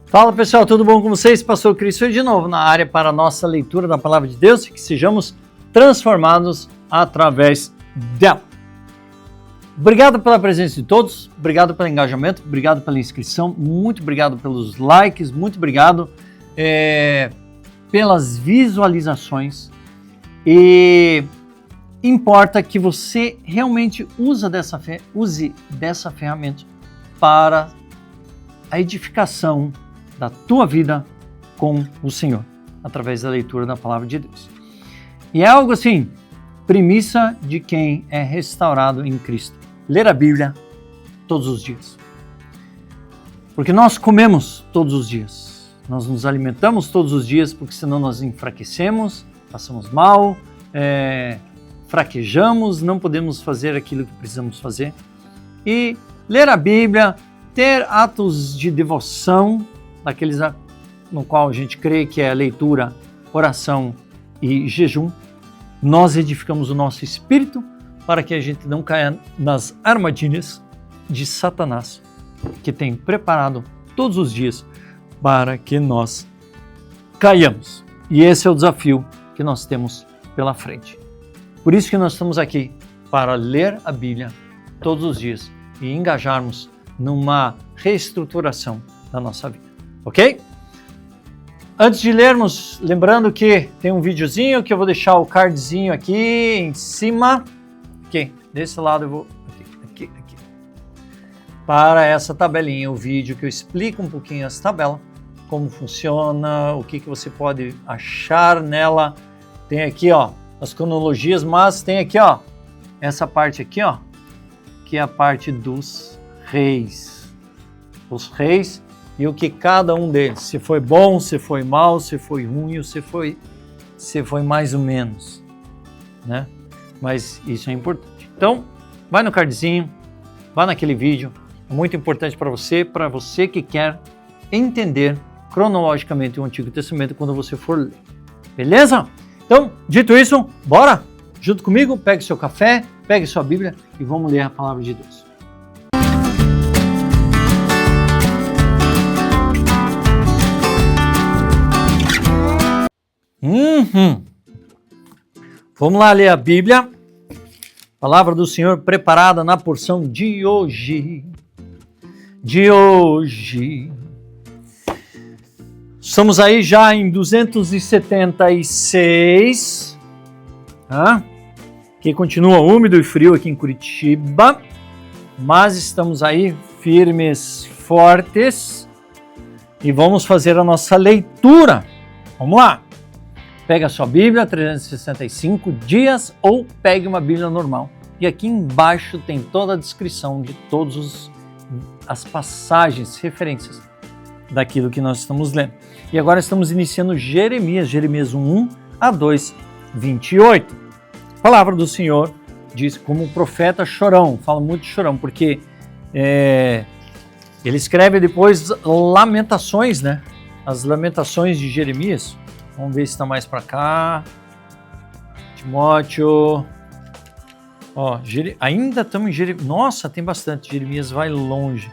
Fala pessoal, tudo bom com vocês? Pastor Cristo de novo na área para a nossa leitura da Palavra de Deus e que sejamos transformados através dela. Obrigado pela presença de todos, obrigado pelo engajamento, obrigado pela inscrição, muito obrigado pelos likes, muito obrigado pelas visualizações e importa que você realmente use dessa ferramenta para a edificação da tua vida com o Senhor, através da leitura da Palavra de Deus. E é algo assim, premissa de quem é restaurado em Cristo. Ler a Bíblia todos os dias. Porque nós comemos todos os dias. Nós nos alimentamos todos os dias, porque senão nós enfraquecemos, passamos mal, fraquejamos, não podemos fazer aquilo que precisamos fazer. E ler a Bíblia, ter atos de devoção, daqueles no qual a gente crê que é leitura, oração e jejum, nós edificamos o nosso espírito para que a gente não caia nas armadilhas de Satanás, que tem preparado todos os dias para que nós caiamos. E esse é o desafio que nós temos pela frente. Por isso que nós estamos aqui, para ler a Bíblia todos os dias e engajarmos numa reestruturação da nossa vida. Ok? Antes de lermos, lembrando que tem um videozinho que eu vou deixar o cardzinho aqui em cima. Aqui, desse lado eu vou... Aqui. Para essa tabelinha, o vídeo que eu explico um pouquinho essa tabela, como funciona, o que você pode achar nela. Tem aqui, ó, as cronologias, mas tem aqui, ó, essa parte aqui, ó, que é a parte dos reis. Os reis e o que cada um deles, se foi bom, se foi mal, se foi ruim, ou se foi mais ou menos, né? Mas isso é importante. Então, vai no cardzinho, vai naquele vídeo, é muito importante para você que quer entender cronologicamente o Antigo Testamento quando você for ler. Beleza? Então, dito isso, bora! Junto comigo, pegue seu café, pegue sua Bíblia e vamos ler a Palavra de Deus. Vamos lá ler a Bíblia, Palavra do Senhor preparada na porção de hoje. Estamos aí já em 276, que continua úmido e frio aqui em Curitiba, mas estamos aí firmes, fortes e vamos fazer a nossa leitura. Vamos lá! Pega a sua Bíblia, 365 dias, ou pegue uma Bíblia normal. E aqui embaixo tem toda a descrição de todas as passagens, referências daquilo que nós estamos lendo. E agora estamos iniciando Jeremias 1 a 2, 28. A palavra do Senhor diz como o profeta chorão, fala muito de chorão, porque ele escreve depois lamentações, né? As lamentações de Jeremias. Vamos ver se está mais para cá. Timóteo. Ó, ainda estamos em Jeremias. Nossa, tem bastante. Jeremias vai longe.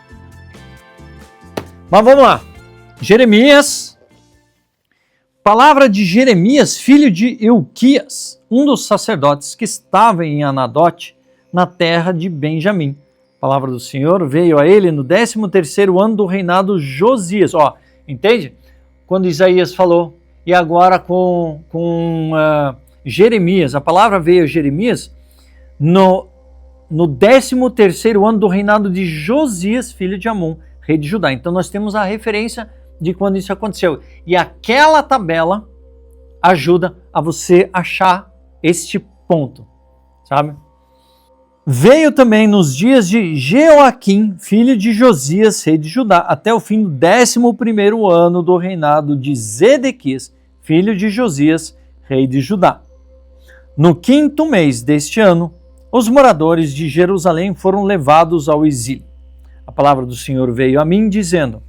Mas vamos lá. Jeremias. Palavra de Jeremias, filho de Euquias, um dos sacerdotes que estava em Anadote, na terra de Benjamim. A palavra do Senhor veio a ele no 13º ano do reinado Josias. Ó, entende? Quando Isaías falou... E agora com Jeremias, a palavra veio a Jeremias no 13º ano do reinado de Josias, filho de Amon, rei de Judá. Então nós temos a referência de quando isso aconteceu. E aquela tabela ajuda a você achar este ponto, sabe? Veio também nos dias de Jeoaquim, filho de Josias, rei de Judá, até o fim do 11º ano do reinado de Zedequias, filho de Josias, rei de Judá. No 5º mês deste ano, os moradores de Jerusalém foram levados ao exílio. A palavra do Senhor veio a mim, dizendo: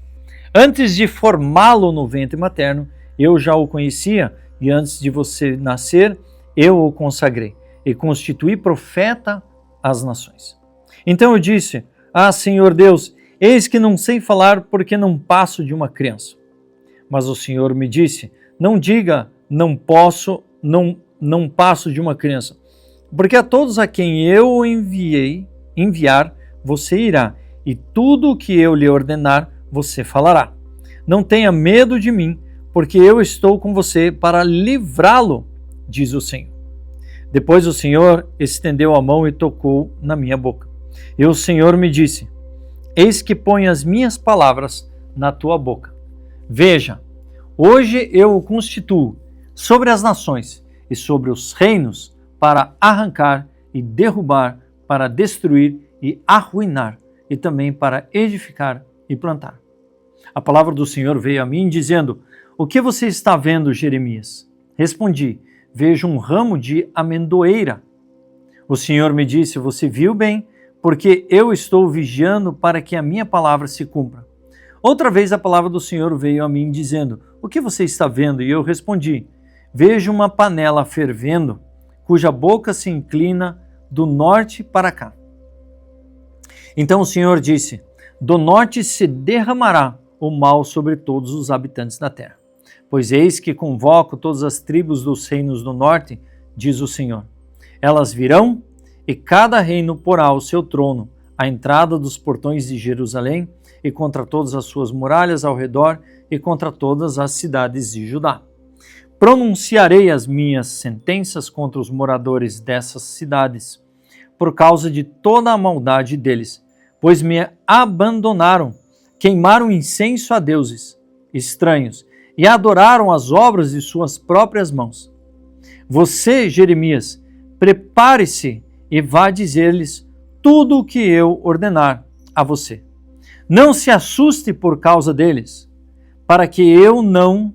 antes de formá-lo no ventre materno, eu já o conhecia, e antes de você nascer, eu o consagrei, e constituí profeta às nações. Então eu disse: ah, Senhor Deus, Eis que não sei falar porque não passo de uma criança. Mas o Senhor me disse, não diga, não posso, não passo de uma criança. Porque a todos a quem eu enviar, você irá, e tudo o que eu lhe ordenar, você falará. Não tenha medo de mim, porque eu estou com você para livrá-lo, diz o Senhor. Depois o Senhor estendeu a mão e tocou na minha boca. E o Senhor me disse, eis que ponho as minhas palavras na tua boca. Veja, hoje eu o constituo sobre as nações e sobre os reinos para arrancar e derrubar, para destruir e arruinar, e também para edificar e plantar. A palavra do Senhor veio a mim dizendo, o que você está vendo, Jeremias? Respondi, vejo um ramo de amendoeira. O Senhor me disse, você viu bem, porque eu estou vigiando para que a minha palavra se cumpra. Outra vez a palavra do Senhor veio a mim dizendo, o que você está vendo? E eu respondi, vejo uma panela fervendo, cuja boca se inclina do norte para cá. Então o Senhor disse, do norte se derramará o mal sobre todos os habitantes da terra. Pois eis que convoco todas as tribos dos reinos do norte, diz o Senhor. Elas virão, e cada reino porá o seu trono à entrada dos portões de Jerusalém, e contra todas as suas muralhas ao redor, e contra todas as cidades de Judá. Pronunciarei as minhas sentenças contra os moradores dessas cidades, por causa de toda a maldade deles, pois me abandonaram, queimaram incenso a deuses estranhos e adoraram as obras de suas próprias mãos. Você, Jeremias, prepare-se e vá dizer-lhes tudo o que eu ordenar a você. Não se assuste por causa deles, para que eu não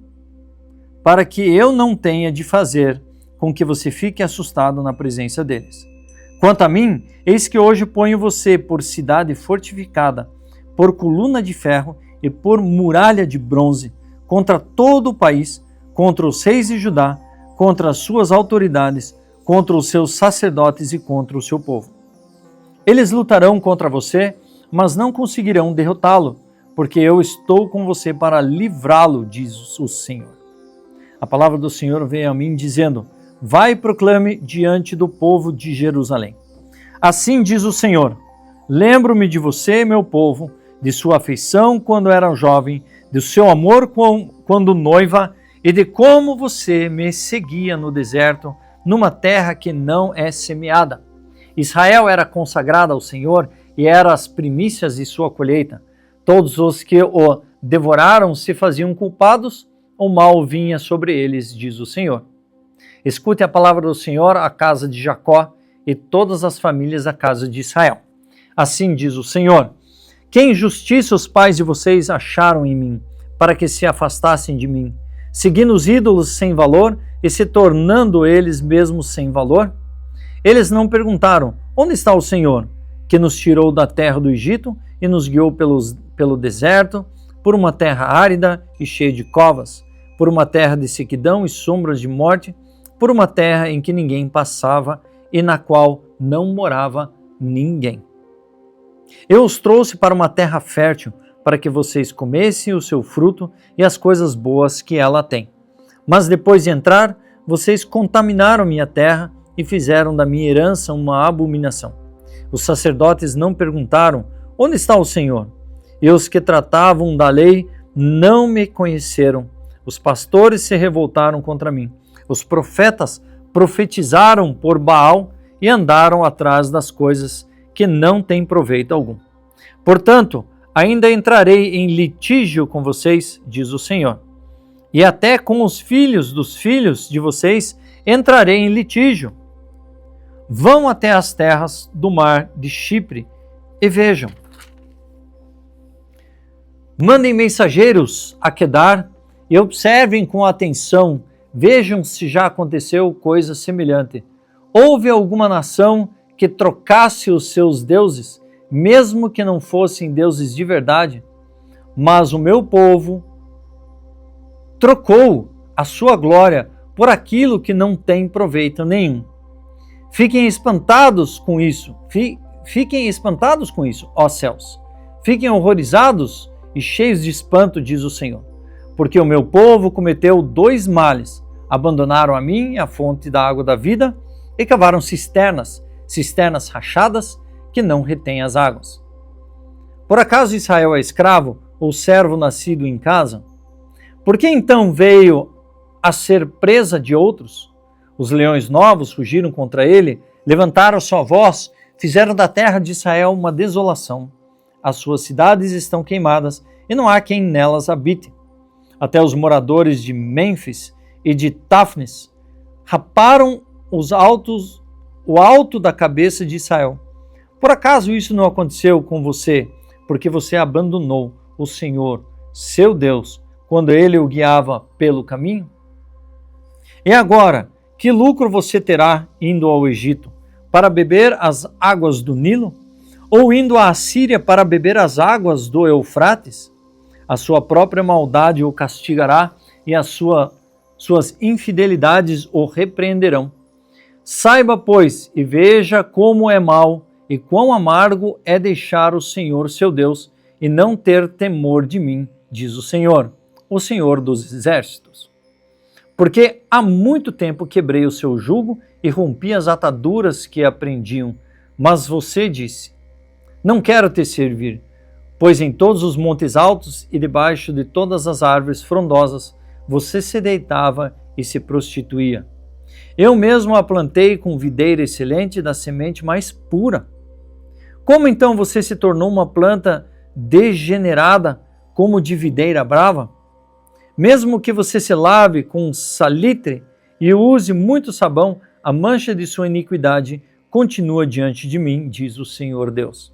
tenha de fazer com que você fique assustado na presença deles. Quanto a mim, eis que hoje ponho você por cidade fortificada, por coluna de ferro e por muralha de bronze, contra todo o país, contra os reis de Judá, contra as suas autoridades, contra os seus sacerdotes e contra o seu povo. Eles lutarão contra você, mas não conseguirão derrotá-lo, porque eu estou com você para livrá-lo, diz o Senhor. A palavra do Senhor veio a mim dizendo, vai e proclame diante do povo de Jerusalém. Assim diz o Senhor, lembro-me de você, meu povo, de sua afeição quando era jovem, do seu amor quando noiva e de como você me seguia no deserto, numa terra que não é semeada. Israel era consagrada ao Senhor e era as primícias de sua colheita. Todos os que o devoraram se faziam culpados, o mal vinha sobre eles, diz o Senhor. Escute a palavra do Senhor, a casa de Jacó, e todas as famílias da casa de Israel. Assim diz o Senhor, que injustiça os pais de vocês acharam em mim, para que se afastassem de mim, seguindo os ídolos sem valor e se tornando eles mesmos sem valor? Eles não perguntaram, onde está o Senhor, que nos tirou da terra do Egito e nos guiou pelo deserto, por uma terra árida e cheia de covas, por uma terra de sequidão e sombras de morte, por uma terra em que ninguém passava e na qual não morava ninguém. Eu os trouxe para uma terra fértil, para que vocês comessem o seu fruto e as coisas boas que ela tem. Mas depois de entrar, vocês contaminaram minha terra e fizeram da minha herança uma abominação. Os sacerdotes não perguntaram, onde está o Senhor? E os que tratavam da lei não me conheceram. Os pastores se revoltaram contra mim. Os profetas profetizaram por Baal e andaram atrás das coisas que não têm proveito algum. Portanto, ainda entrarei em litígio com vocês, diz o Senhor. E até com os filhos dos filhos de vocês entrarei em litígio. Vão até as terras do mar de Chipre e vejam. Mandem mensageiros a Quedar e observem com atenção, vejam se já aconteceu coisa semelhante. Houve alguma nação que trocasse os seus deuses, mesmo que não fossem deuses de verdade? Mas o meu povo trocou a sua glória por aquilo que não tem proveito nenhum. Fiquem espantados com isso, ó céus. Fiquem horrorizados e cheios de espanto, diz o Senhor, porque o meu povo cometeu 2 males. Abandonaram a mim, a fonte da água da vida, e cavaram cisternas rachadas que não retêm as águas. Por acaso Israel é escravo ou servo nascido em casa? Por que então veio a ser presa de outros? Os leões novos fugiram contra ele, levantaram sua voz, fizeram da terra de Israel uma desolação. As suas cidades estão queimadas e não há quem nelas habite. Até os moradores de Mênfis e de Táfnis raparam o alto da cabeça de Israel. Por acaso isso não aconteceu com você, porque você abandonou o Senhor, seu Deus, quando ele o guiava pelo caminho? E agora, que lucro você terá indo ao Egito para beber as águas do Nilo? Ou indo à Assíria para beber as águas do Eufrates? A sua própria maldade o castigará e as suas infidelidades o repreenderão. Saiba, pois, e veja como é mau e quão amargo é deixar o Senhor seu Deus e não ter temor de mim, diz o Senhor dos exércitos. Porque há muito tempo quebrei o seu jugo e rompi as ataduras que aprendiam, mas você disse, não quero te servir, pois em todos os montes altos e debaixo de todas as árvores frondosas você se deitava e se prostituía. Eu mesmo a plantei com videira excelente da semente mais pura. Como então você se tornou uma planta degenerada como de videira brava? Mesmo que você se lave com salitre e use muito sabão, a mancha de sua iniquidade continua diante de mim, diz o Senhor Deus.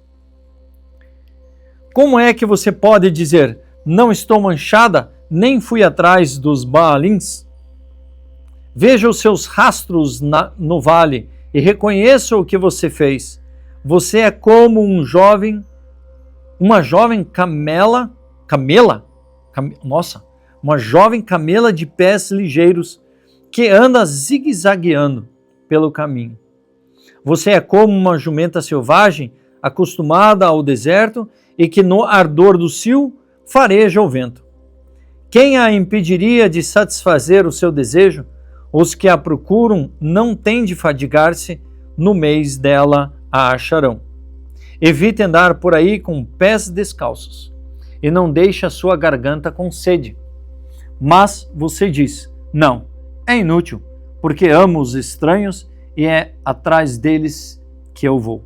Como é que você pode dizer, não estou manchada, nem fui atrás dos Baalins? Veja os seus rastros no vale e reconheça o que você fez. Você é como uma jovem uma jovem camela de pés ligeiros que anda zigue-zagueando pelo caminho. Você é como uma jumenta selvagem acostumada ao deserto e que no ardor do cio fareja o vento. Quem a impediria de satisfazer o seu desejo? Os que a procuram não têm de fadigar-se, no mês dela a acharão. Evite andar por aí com pés descalços, e não deixe a sua garganta com sede. Mas você diz, não, é inútil, porque amo os estranhos e é atrás deles que eu vou.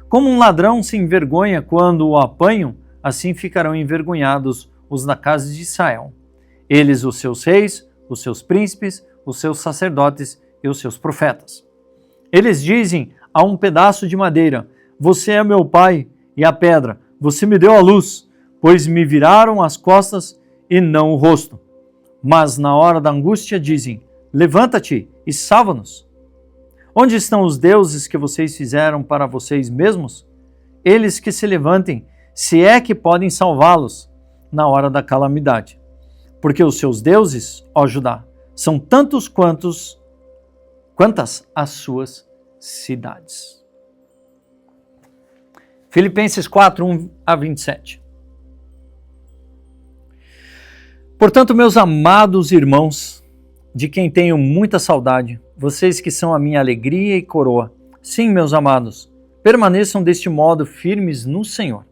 Como um ladrão se envergonha quando o apanham, assim ficarão envergonhados os da casa de Israel. Eles, os seus reis, os seus príncipes, os seus sacerdotes e os seus profetas. Eles dizem a um pedaço de madeira, você é meu pai, e a pedra, você me deu a luz, pois me viraram as costas e não o rosto. Mas na hora da angústia dizem, levanta-te e salva-nos. Onde estão os deuses que vocês fizeram para vocês mesmos? Eles que se levantem, se é que podem salvá-los na hora da calamidade. Porque os seus deuses, ó Judá, são tantos quantas as suas cidades. Filipenses 4, 1 a 27. Portanto, meus amados irmãos, de quem tenho muita saudade, vocês que são a minha alegria e coroa, sim, meus amados, permaneçam deste modo firmes no Senhor.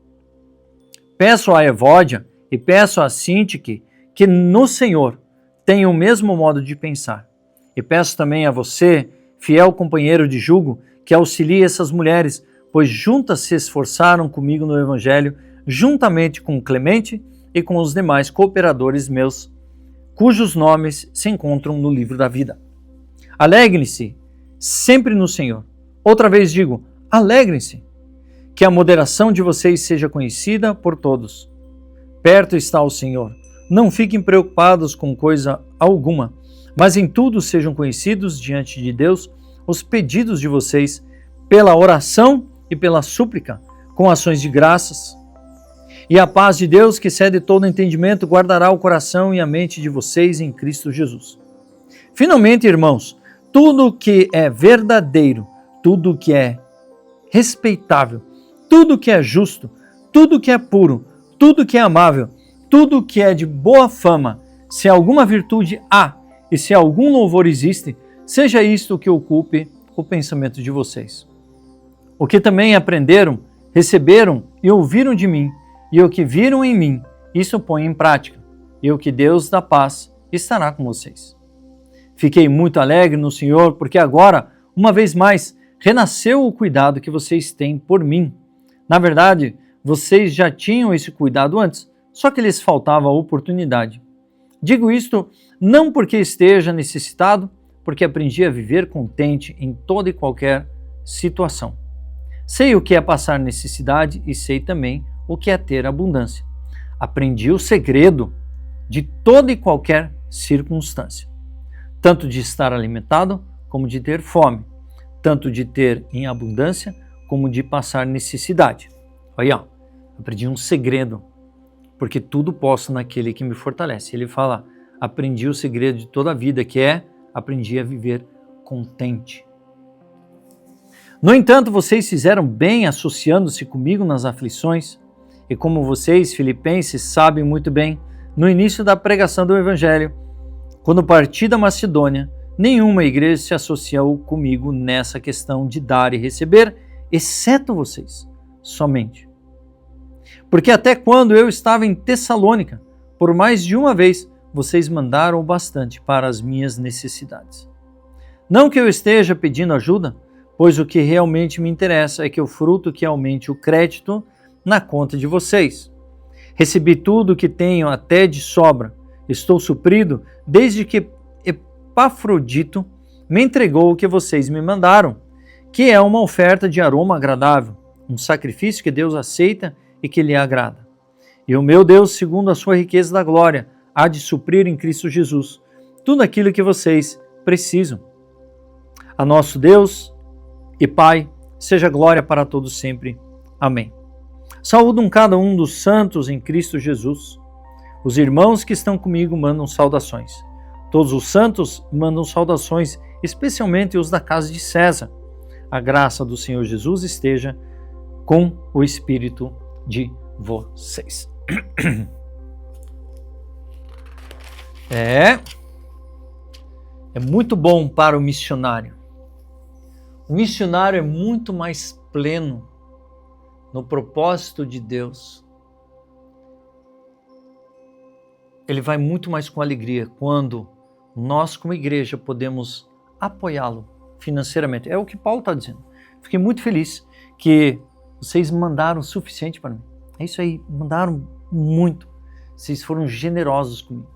Peço a Evódia e peço a Sintique que no Senhor tenham o mesmo modo de pensar. E peço também a você, fiel companheiro de jugo, que auxilie essas mulheres, pois juntas se esforçaram comigo no Evangelho, juntamente com Clemente e com os demais cooperadores meus, cujos nomes se encontram no livro da vida. Alegrem-se sempre no Senhor. Outra vez digo, alegrem-se. Que a moderação de vocês seja conhecida por todos. Perto está o Senhor. Não fiquem preocupados com coisa alguma, mas em tudo sejam conhecidos diante de Deus os pedidos de vocês pela oração e pela súplica, com ações de graças. E a paz de Deus, que excede todo entendimento, guardará o coração e a mente de vocês em Cristo Jesus. Finalmente, irmãos, tudo que é verdadeiro, tudo que é respeitável, tudo que é justo, tudo que é puro, tudo que é amável, tudo que é de boa fama, se alguma virtude há e se algum louvor existe, seja isto o que ocupe o pensamento de vocês. O que também aprenderam, receberam e ouviram de mim, e o que viram em mim, isso põe em prática, e o que Deus da paz estará com vocês. Fiquei muito alegre no Senhor, porque agora, uma vez mais, renasceu o cuidado que vocês têm por mim. Na verdade, vocês já tinham esse cuidado antes, só que lhes faltava a oportunidade. Digo isto não porque esteja necessitado, porque aprendi a viver contente em toda e qualquer situação. Sei o que é passar necessidade e sei também o que é ter abundância. Aprendi o segredo de toda e qualquer circunstância, tanto de estar alimentado como de ter fome, tanto de ter em abundância como de passar necessidade. Olha, aprendi um segredo, porque tudo posso naquele que me fortalece. Ele fala, aprendi o segredo de toda a vida, que é, aprendi a viver contente. No entanto, vocês fizeram bem associando-se comigo nas aflições, e como vocês, filipenses, sabem muito bem, no início da pregação do Evangelho, quando parti da Macedônia, nenhuma igreja se associou comigo nessa questão de dar e receber, exceto vocês, somente. Porque até quando eu estava em Tessalônica, por mais de uma vez, vocês mandaram o bastante para as minhas necessidades. Não que eu esteja pedindo ajuda, pois o que realmente me interessa é que o fruto que aumente o crédito na conta de vocês. Recebi tudo o que tenho até de sobra. Estou suprido desde que Epafrodito me entregou o que vocês me mandaram, que é uma oferta de aroma agradável, um sacrifício que Deus aceita e que lhe agrada. E o meu Deus, segundo a sua riqueza da glória, há de suprir em Cristo Jesus tudo aquilo que vocês precisam. A nosso Deus e Pai, seja glória para todos sempre. Amém. Saúdam cada um dos santos em Cristo Jesus. Os irmãos que estão comigo mandam saudações. Todos os santos mandam saudações, especialmente os da casa de César. A graça do Senhor Jesus esteja com o espírito de vocês. É muito bom para o missionário. O missionário é muito mais pleno no propósito de Deus. Ele vai muito mais com alegria quando nós, como igreja, podemos apoiá-lo financeiramente. É o que Paulo está dizendo. Fiquei muito feliz que vocês mandaram o suficiente para mim. É isso aí, mandaram muito. Vocês foram generosos comigo.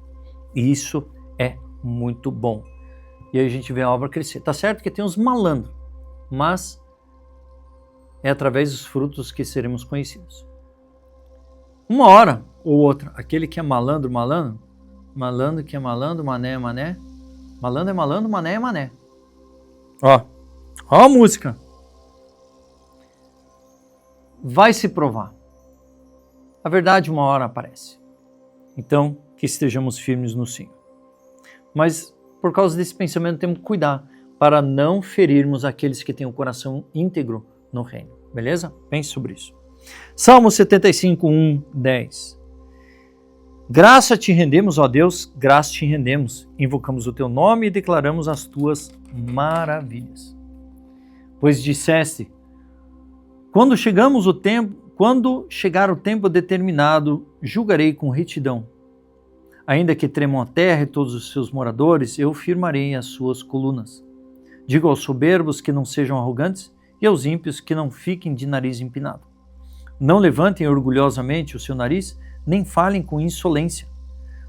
E isso é muito bom. E aí a gente vê a obra crescer. Tá certo que tem uns malandros, mas é através dos frutos que seremos conhecidos. Uma hora ou outra, aquele que é malandro, malandro que é malandro, mané é mané, malandro é malandro, mané é mané. Ó a música. Vai se provar. A verdade uma hora aparece. Então, que estejamos firmes no Senhor. Mas, por causa desse pensamento, temos que cuidar para não ferirmos aqueles que têm o coração íntegro no reino. Beleza? Pense sobre isso. Salmo 75, 1, 10. Graça te rendemos, ó Deus, graça te rendemos. Invocamos o teu nome e declaramos as tuas maravilhas. Pois disseste, quando chegar o tempo determinado, julgarei com retidão. Ainda que tremam a terra e todos os seus moradores, eu firmarei as suas colunas. Digo aos soberbos que não sejam arrogantes e aos ímpios que não fiquem de nariz empinado. Não levantem orgulhosamente o seu nariz, nem falem com insolência,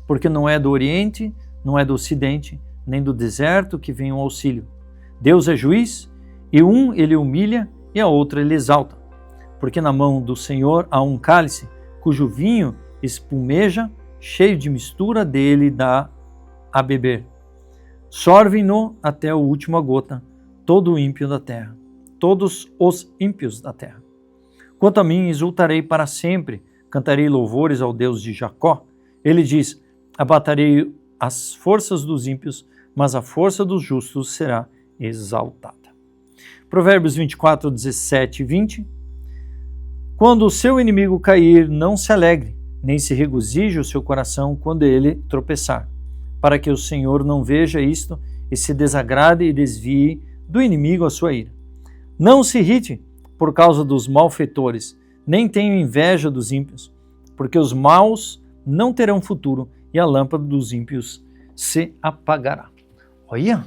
porque não é do Oriente, não é do Ocidente, nem do deserto que vem o auxílio. Deus é juiz, e um ele humilha e a outra ele exalta. Porque na mão do Senhor há um cálice, cujo vinho espumeja, cheio de mistura dele dá a beber. Sorvem-no até a última gota, todo o ímpio da terra, todos os ímpios da terra. Quanto a mim, exultarei para sempre, cantarei louvores ao Deus de Jacó. Ele diz, abaterei as forças dos ímpios, mas a força dos justos será exaltada. Provérbios 24, 17 e 20. Quando o seu inimigo cair, não se alegre, nem se regozije o seu coração quando ele tropeçar, para que o Senhor não veja isto e se desagrade e desvie do inimigo a sua ira. Não se irrite por causa dos malfeitores, nem tenha inveja dos ímpios, porque os maus não terão futuro e a lâmpada dos ímpios se apagará. Olha!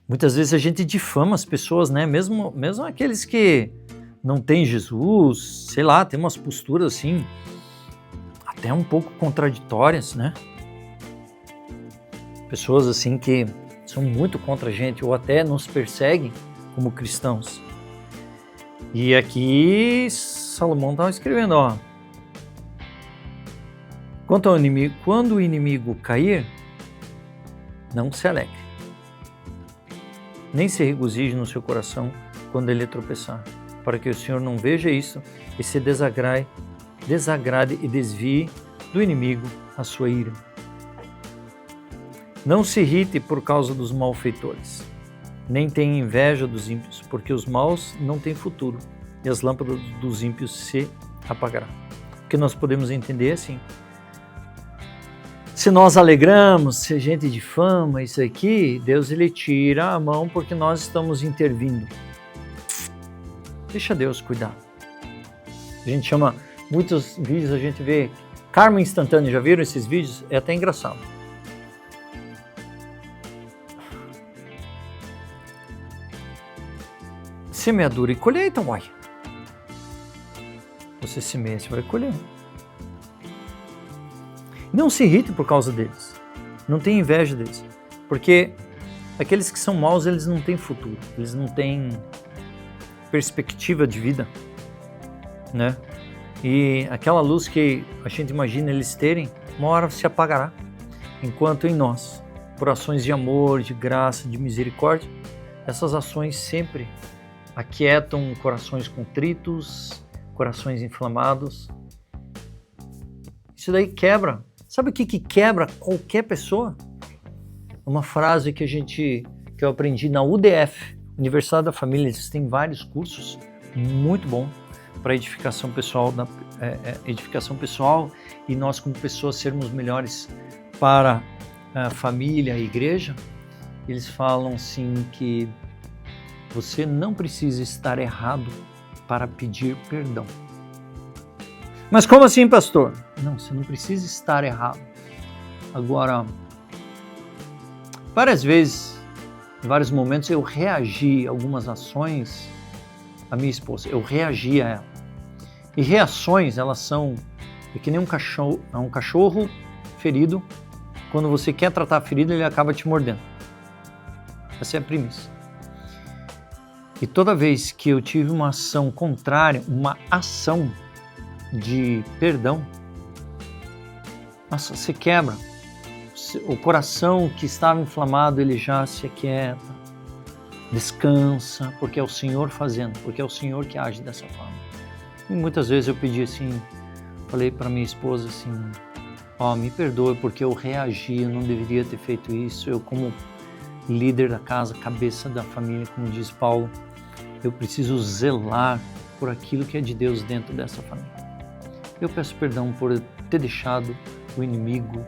Muitas vezes a gente difama as pessoas, né? Mesmo aqueles que não têm Jesus, sei lá, tem umas posturas assim, até um pouco contraditórias, né? Pessoas assim que são muito contra a gente ou até nos perseguem como cristãos. E aqui Salomão estava escrevendo, ó. Quanto ao inimigo, quando o inimigo cair, não se alegre, nem se regozije no seu coração quando ele tropeçar, para que o Senhor não veja isso e se desagrade e desvie do inimigo a sua ira. Não se irrite por causa dos malfeitores, nem tenha inveja dos ímpios, porque os maus não têm futuro e as lâmpadas dos ímpios se apagarão. O que nós podemos entender é assim: se nós alegramos, se a gente difama isso aqui, Deus ele tira a mão porque nós estamos intervindo. Deixa Deus cuidar. A gente chama, muitos vídeos a gente vê karma instantâneo, já viram esses vídeos? É até engraçado. Semeadura e colheita, uai. Você semeia, você vai colher. Não se irrite por causa deles. Não tenha inveja deles. Porque aqueles que são maus, eles não têm futuro. Eles não têm perspectiva de vida, né? E aquela luz que a gente imagina eles terem, uma hora se apagará. Enquanto em nós, por ações de amor, de graça, de misericórdia, essas ações sempre aquietam corações contritos, corações inflamados. Isso daí quebra. Sabe o que quebra qualquer pessoa? Uma frase que eu aprendi na UDF, Universidade da Família. Eles têm vários cursos muito bons para edificação pessoal, edificação pessoal e nós como pessoas sermos melhores para a família, a igreja. Eles falam assim que você não precisa estar errado para pedir perdão. Mas como assim, pastor? Não, você não precisa estar errado. Agora, várias vezes, em vários momentos, eu reagi a algumas ações da minha esposa. Eu reagi a ela. E reações, elas são que nem um cachorro ferido. Quando você quer tratar a ferida, ele acaba te mordendo. Essa é a premissa. E toda vez que eu tive uma ação contrária, uma ação de perdão, nossa, você quebra. O coração que estava inflamado, ele já se aquieta, descansa, porque é o Senhor fazendo, porque é o Senhor que age dessa forma. E muitas vezes eu pedi assim, falei para minha esposa assim, me perdoe porque eu reagi, eu não deveria ter feito isso, eu como líder da casa, cabeça da família, como diz Paulo, eu preciso zelar por aquilo que é de Deus dentro dessa família. Eu peço perdão por ter deixado o inimigo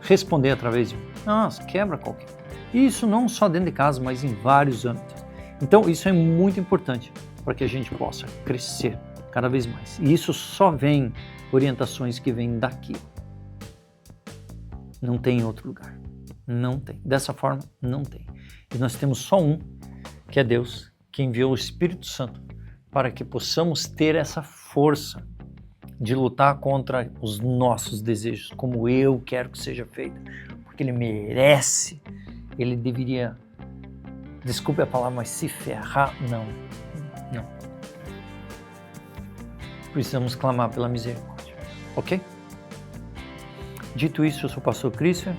responder através de mim. Nossa, quebra qualquer. E isso não só dentro de casa, mas em vários âmbitos. Então isso é muito importante para que a gente possa crescer cada vez mais. E isso só vem orientações que vêm daqui. Não tem em outro lugar. Não tem. Dessa forma, não tem. E nós temos só um, que é Deus, que enviou o Espírito Santo para que possamos ter essa força de lutar contra os nossos desejos, como eu quero que seja feito, porque Ele merece, Ele deveria, desculpe a palavra, mas se ferrar, não. Precisamos clamar pela misericórdia, ok? Dito isso, eu sou o pastor Christian,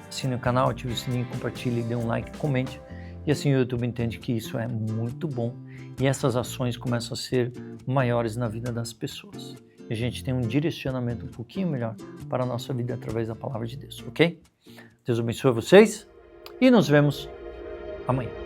assine o canal, ative o sininho, compartilhe, dê um like, comente, e assim o YouTube entende que isso é muito bom e essas ações começam a ser maiores na vida das pessoas. E a gente tem um direcionamento um pouquinho melhor para a nossa vida através da palavra de Deus, ok? Deus abençoe vocês e nos vemos amanhã.